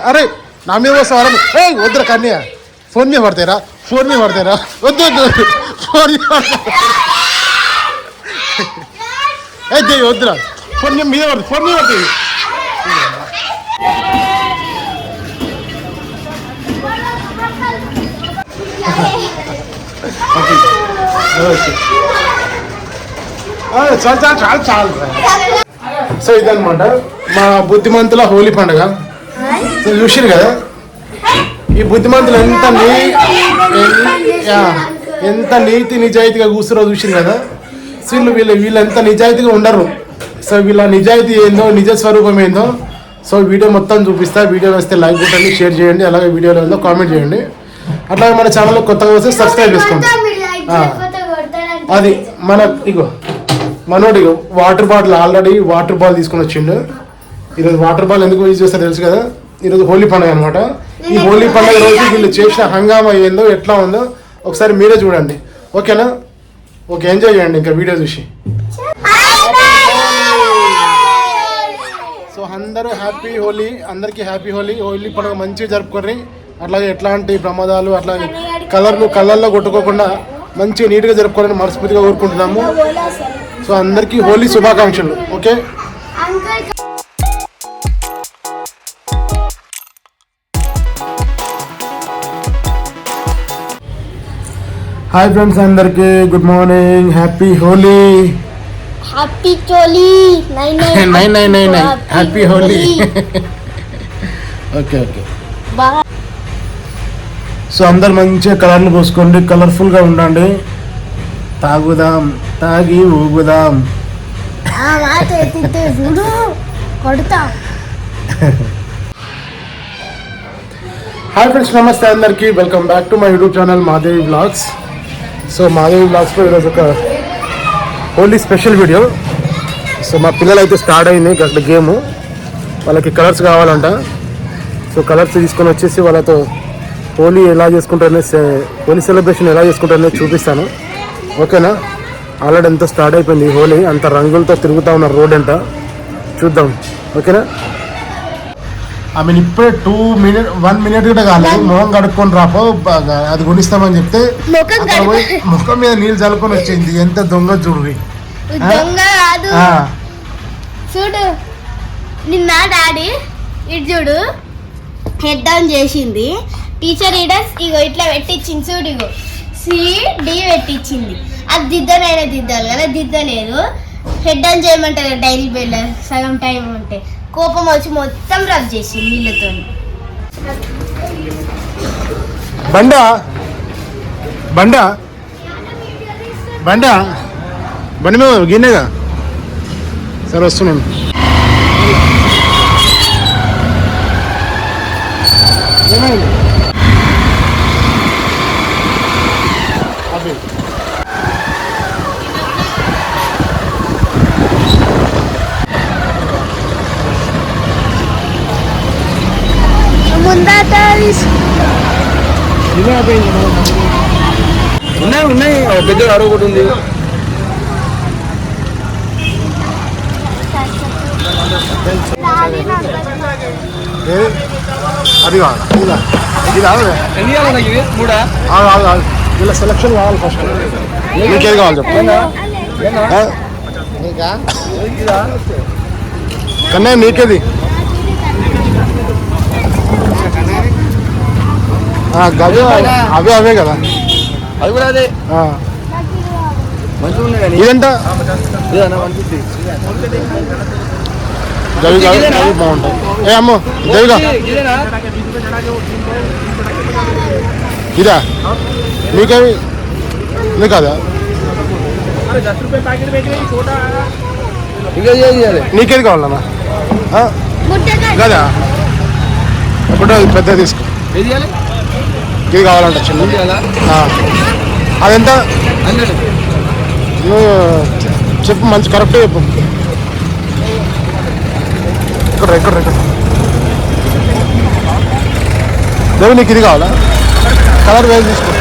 అరే నా మీద వస్తావా వద్దురా కన్య ఫోన్ మీద పడతారా వద్దు వద్దు ఫోన్ మీద పడతాయి వద్దురా ఫోన్ మీద పడుతుంది ఫోన్ మీద పడుతుంది చాలు చాలు సో ఇదనమాట మా బుద్ధిమంతుల హోలీ పండుగ సో చూసారు కదా ఈ బుద్ధిమంతులు ఎంత నీతి నిజాయితీగా కూర్చురో చూసారు కదా సో వీళ్ళు ఎంత నిజాయితీగా ఉండరు సో వీళ్ళ నిజాయితీ ఏందో నిజ స్వరూపం ఏందో సో వీడియో మొత్తం చూపిస్తా వీడియో వస్తే లైక్ కొట్టండి షేర్ చేయండి అలాగే వీడియోలో ఏందో కామెంట్ చేయండి అట్లాగే మన ఛానల్లో కొత్తగా వస్తే సబ్స్క్రైబ్ చేసుకోండి అది మన ఇగో మనోడు water bottle already water ball తీసుకొని వచ్చిండు ఈరోజు వాటర్ బాల్ ఎందుకు యూజ్ చేస్తారో తెలుసు కదా ఈరోజు హోలీ పండుగ అనమాట ఈ హోలీ పండుగ రోజు వీళ్ళు చేసిన హంగామా ఏందో ఎట్లా ఉందో ఒకసారి మీరే చూడండి ఓకేనా ఓకే ఎంజాయ్ చేయండి ఇంకా వీడియో చూసి సో అందరూ హ్యాపీ హోలీ అందరికీ హ్యాపీ హోలీ హోలీ పండుగ మంచిగా జరుపుకొని అట్లాగే ఎట్లాంటి ప్రమాదాలు అట్లాగే కలర్లో కొట్టుకోకుండా మంచిగా నీట్గా జరుపుకోవాలని మనస్ఫూర్తిగా కోరుకుంటున్నాము సో అందరికీ హోలీ శుభాకాంక్షలు ఓకే హాయ్ ఫ్రెండ్స్ అందరికీ good morning happy Holi happy choli 999 happy Holi okay okay so అందరు మంచిగా కలర్లు పోసుకోండి కలర్ఫుల్గా ఉండండి తాగుదాం తాగి ఊగుదాం హాయ్ ఫ్రెండ్స్ నమస్తే అందరికీ welcome back to my YouTube channel Madevi blogs so Madevi బ్లాగ్స్లో ఈరోజు ఒక హోలీ స్పెషల్ వీడియో సో మా పిల్లలు అయితే స్టార్ట్ అయింది అక్కడ గేమ్ వాళ్ళకి కలర్స్ కావాలంట సో కలర్స్ తీసుకొని వచ్చేసి వాళ్ళతో హోలీ ఎలా చేసుకుంటారనే హోలీ సెలబ్రేషన్ ఎలా చేసుకుంటారనే చూపిస్తాను ఓకేనా ఆల్రెడీ ఎంతో స్టార్ట్ అయిపోయింది హోలీ అంత రంగులతో తిరుగుతూ ఉన్నారు రోడ్ అంతా చూద్దాం ఓకేనా ఐ మీన్ ఇప్పుడే 1 మినిట్ కూడా కాలేదు మొహం కడుక్కొని రాపో అది కొనిస్తామని చెప్తే ముఖం మీద నీళ్ళు చల్లుకొని వచ్చింది ఎంత దొంగ చూడు చూడు నిన్న డాడీ ఇటు చూడు హెడ్ డౌన్ చేసింది టీచర్ రీడర్స్ ఇగో ఇట్లా పెట్టించింది చూడు ఇగో CD పెట్టించింది అది దిద్దనైనా దిద్దాలి కదా దిద్దలేదు హెడ్ డౌన్ చేయమంటారు డైరీ బెల్ సగం టైం ఉంటే కోపం వచ్చి మొత్తం రబ్ చేసింది నీళ్ళతో బండా బండా బండా బండి మేము గిన్నెగా సరే వస్తున్నాను ఏమైంది ఉన్నాయి పెద్ద అడుగు ఒకటి ఉంది అది ఇలా సెలక్షన్ కావాలి ఫస్ట్ నీకేది కావాలి చెప్పండి కన్నా నీకేది అవే కదా అది కూడా అదే మంచిగా ఉన్నాయి ఇదంట జవి బాగుంటాయి ఏ అమ్మో జవిగా ఇదా నీకేమి నీకు కదా నీకేది కావాలన్నా కదా ఇప్పుడు పెద్ద తీసుకో ఇది కావాలంట చిన్న అదెంత నువ్వు చెప్పు మంచి కరెక్ట్గా చెప్పు ఇక్కడ దేవి నీకు ఇది కావాలా కలర్ వేసి తీసుకో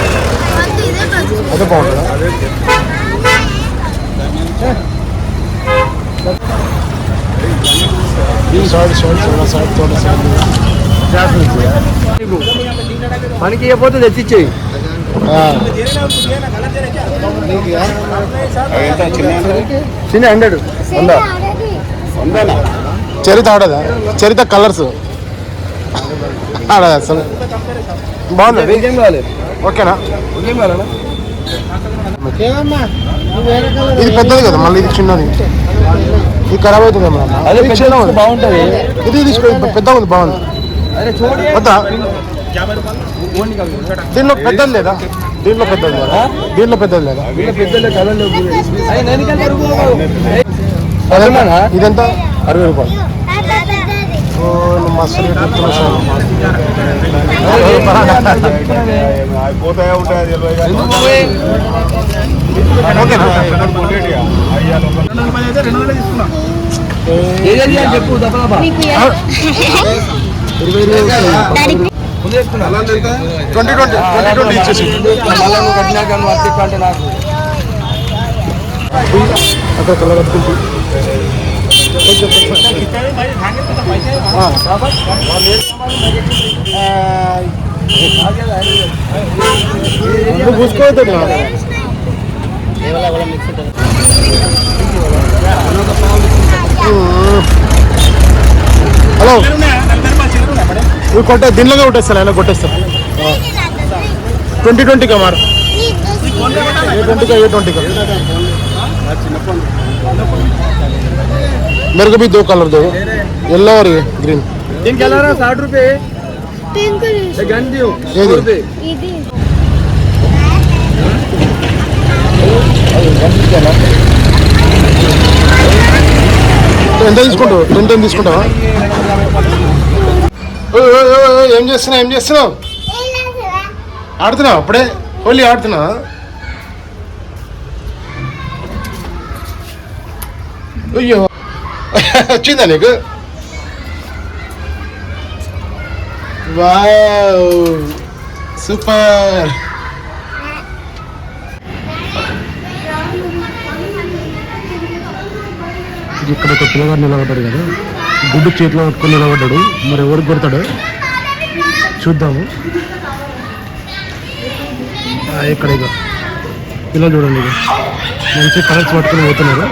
అదే బాగుంటుందా ఈ సైడ్ थोड़ा साइड పనికి ఇవ్వకపోతే తెచ్చిచ్చేయి. చిన్న 100 చరిత ఆడదా? చరిత కలర్స్ ఆడదా అసలు? బాగుంది. ఇంకేం కావాలి? ఓకేనా? ఇంకేం కావాలన్నా? ఇది పెద్దది కదా, మళ్ళీ ఇది చిన్నది. ఇది ఖరాబ్ అవుతుంది అన్న. అదే పెద్దది బాగుంటుంది. ఇది తీసుకో, పెద్దగా ఉంది, బాగుంది. వద్దా? దీనిలో పెద్దది లేదా? దీంట్లో పెద్దది లేదా? దీంట్లో పెద్దది లేదా? ఇదంతా 60 రూపాయలు. మస్తు రేట్ చెప్తున్నా సార్. ఓకేనా? చెప్పు. 2020 ఇచ్చేసి అక్కడ కలర్ కట్టుకుంటూ పూసుకోవద్దు. హలో, ఇవి కొట్టే దీనిలోనే కొట్టేస్తారు, ఇలా కొట్టేస్తారు. 2020 का मार A20 का मेरे को भी 2 कलर दो, येलो और ये ग्रीन. तीन कलर है 60 रुपए. गन दियो ఎంత తీసుకుంటావు? 10 తీసుకుంటావా? ఏం చేస్తున్నావు? ఆడుతున్నావు? అప్పుడే హోలీ ఆడుతున్నావా? అయ్యో, వచ్చిందా నీకు? Wow, super. ఇక్కడ ఒక పిల్లగాడు నిలబడ్డాడు కదా, గుడ్డు చేతిలో పట్టుకొని నిలబడ్డాడు. మరి ఎవరికి కొడతాడు చూద్దాము. ఇక్కడ ఇక పిల్లలు చూడండి, ఇక మంచి కలర్స్ పట్టుకొని పోతున్నారు.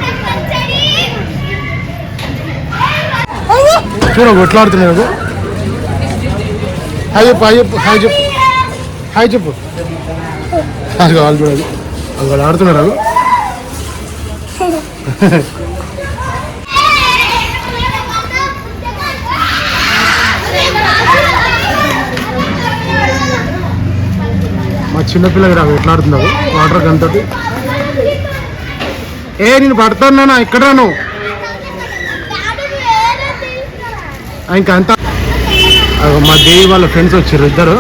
చూడ ఎట్లా ఆడుతున్నారు. హాయ్ చెప్పు, హాయ్ చెప్పు. అది వాళ్ళు చూడాలి, వాళ్ళు ఆడుతున్నారు. మా చిన్నపిల్లకి రావు ఎట్లా ఆడుతున్నావు వాటర్ గన్ తోటి. నేను పడతాను నాన్న, ఇక్కడ రాను ఇంకా అంతా. మా దేవి వాళ్ళ ఫ్రెండ్స్ వచ్చారు ఇద్దరు.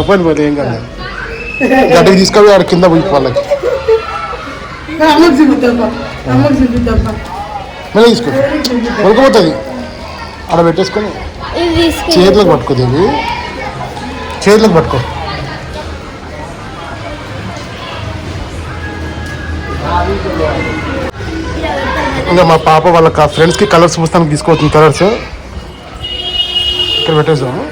పని పోతే ఏం కాదు. గడ్డకి తీసుకొని ఆడ కింద పోయి వాళ్ళకి మళ్ళీ తీసుకో, ఉడకపోతుంది. ఆడ పెట్టేసుకొని చేతులకు పట్టుకోదు, ఇవి చేతులకు పట్టుకో. ఇంకా మా పాప వాళ్ళ ఫ్రెండ్స్కి కలర్స్ పుస్తకానికి తీసుకోవచ్చు. కలర్స్ ఇక్కడ పెట్టేసాము.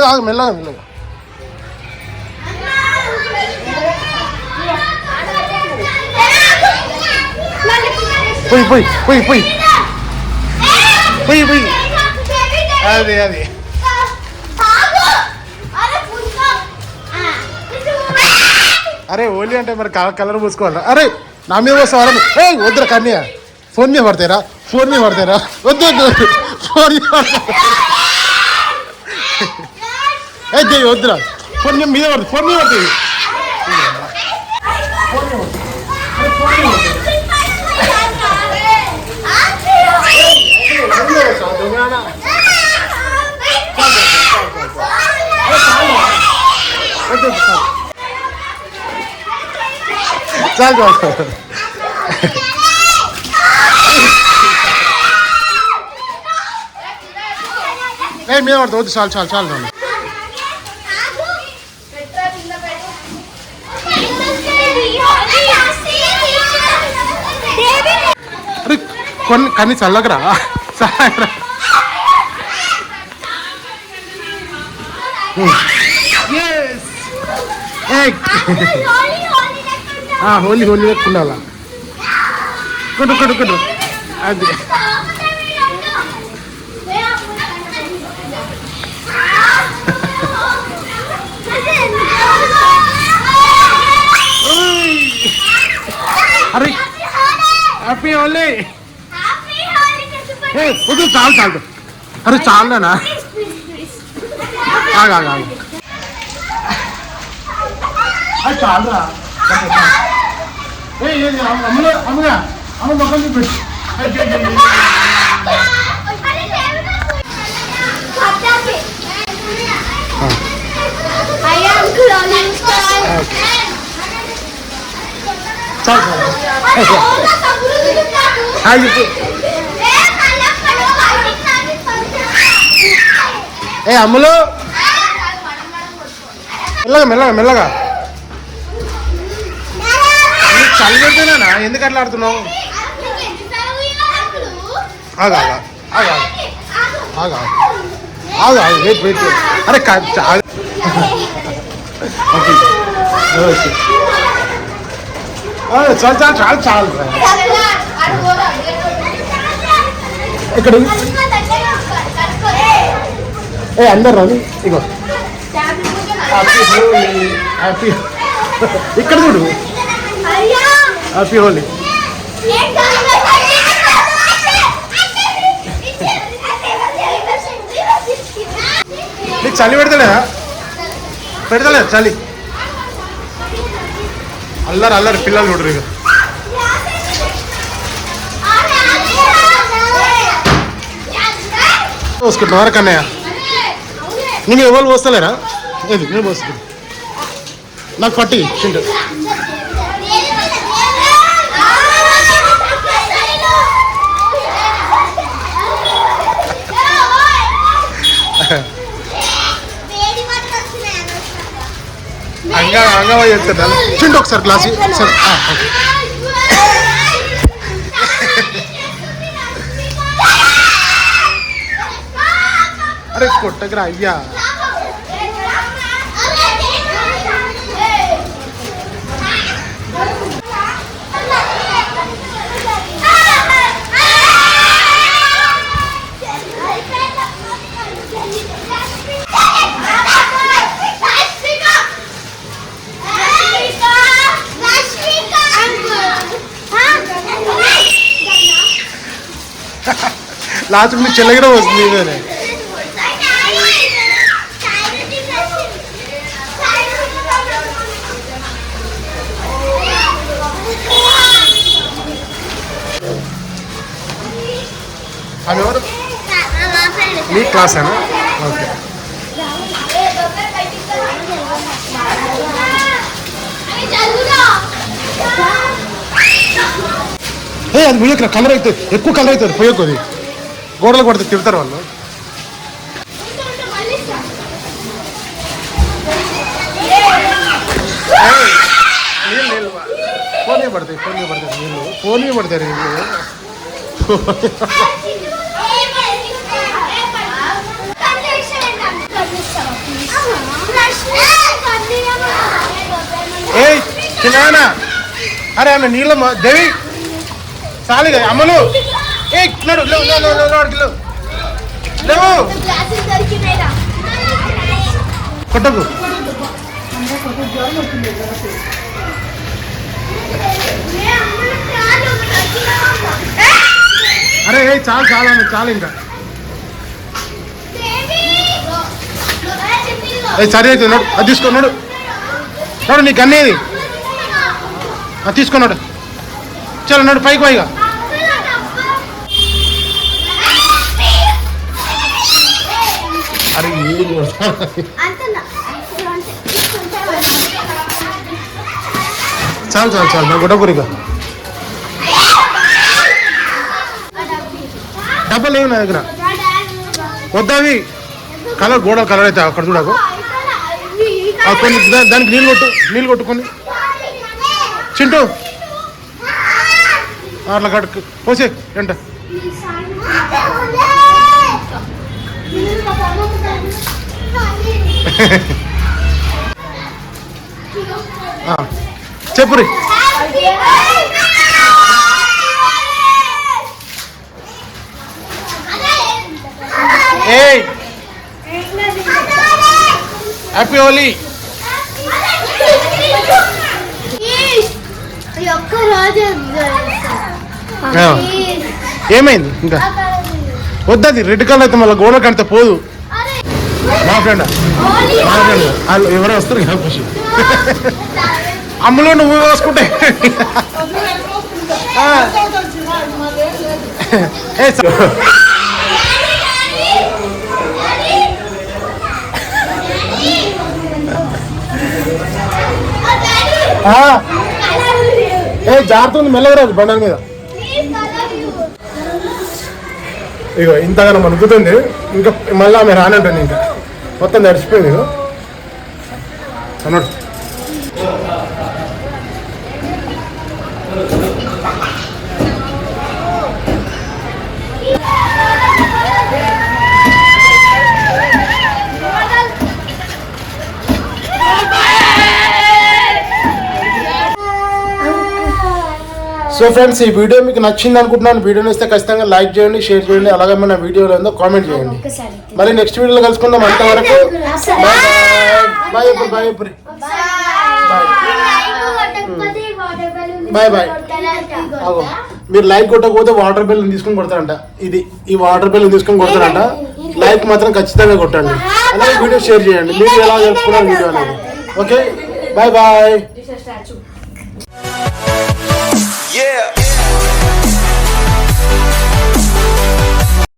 ఆగు మెల్లగా మెల్లగా. పోయి పోయి పోయి పోయి పోయి పోయి. అది అది అరే ఓలీ అంటే మరి కలర్ పూసుకోవాలి. అరే నా మీద వస్తావా? వద్దురా కన్యా, ఫోన్ మీద పడతారా వద్దు ఫోన్ మీద పడతారా ఏ వద్దురా ఫోన్ మీద పడుతుంది చాలు ఏ మీద పడుతుంది వద్దు చాలు అరే కానీ చల్లగరా హోలీ లేకుండాలా కొట్టు అది అరే హ్యాపీ హోలీ వద్దు చాలు అరే చాలునా ఆగా అది చాలురా అమ్మ మొక్కలు చూపెట్టు ఏ అమ్ములు మెల్లగా చలి పెడితేనా ఎందుకు అట్లా ఆడుతున్నావు వెయిట్ అరే చాలు ఇక్కడ ఏ అందరు రాదు ఇగో హ్యాపీ ఇక్కడ చూడు హ్యాపీ హోలీ నీకు చలి పెడతలేదా చలి అల్లరి పిల్లలు చూడరు ఇక పోసుకుంటున్నా వరకు అన్నయ్య నేను ఎవరు పోస్తలేరా ఏది నేను పోసుకుంటా నాకు పట్టి చింటు అంగవా చెప్తా చింటు ఒకసారి గ్లాస్ సరే అరే కొట్టగరా అయ్యా లాస్ట్ మీ చెల్లగిడ వస్తుంది ఇదేనే అవి ఎవరు మీ క్లాసేనా ఓకే ఏ అది పోయకు కలర్ అవుతుంది ఎక్కువ కలర్ అవుతుంది పోయకు అది గోడలు కొడితే తిడతారు వాళ్ళు నీళ్ళు ఫోన్ పడతాయి నీళ్ళు ఫోన్ పడతారు నీళ్ళు ఏ చిన్న అరే ఆమె నీళ్ళ దేవి చాలు అమ్మలు ఏ లేవు కొట్టకు అరే చాలు చాలా చాలు ఇంకా సరే అయితే నడు అది తీసుకున్నాడు నడు నీకు అన్నేది అది తీసుకున్నాడు చలో నడు పైకి పైగా అరే చాలు చాలు చాలు నా గుడ్డకూరిగా డబ్బులు లేవు నా దగ్గర వద్దావి కలర్ గోడలు కలర్ అయితే అక్కడ చూడకు కొన్ని దానికి నీళ్ళు కొట్టుకొని చింటూ అట్లా కట్టు పోసే ఎంట చెప్పురి ఏయ్ హ్యాపీ హోలీ ఏమైంది ఇంకా వద్దది రెడ్ కలర్ అయితే మళ్ళీ గోడ కడితే పోదు మా ఫ్రెండ్ వాళ్ళు ఎవరో వస్తారు కదా ఖుషి అమ్ములో నువ్వు వేసుకుంటే జారుతుంది మెల్లగరాదు బండల మీద ఇగో ఇంతగానో మనుకుతుంది ఇంకా మళ్ళీ ఆమె రానంటుంది ఇంకా మొత్తం నడిచిపోయింది ఇగో అన్నాడు సో ఫ్రెండ్స్ ఈ వీడియో మీకు నచ్చింది అనుకుంటున్నాను. వీడియో నచ్చితే ఖచ్చితంగా లైక్ చేయండి, షేర్ చేయండి, అలాగే మన వీడియోలో ఏందో కామెంట్ చేయండి. మరి నెక్స్ట్ వీడియోలో కలుసుకుందాం. అంతవరకు బాయ్ బాయ్ బాయ్ బాయ్. మీరు లైక్ కొట్టకపోతే వాటర్ బిల్ తీసుకొని కొడతారంట. ఈ వాటర్ బిల్ తీసుకొని కొడతారంట. లైక్ మాత్రం ఖచ్చితంగా కొట్టండి, అలాగే వీడియో షేర్ చేయండి. మీరు ఎలా జరుపుకున్నారు వీడియో అనేది. Okay bye bye. Yeah.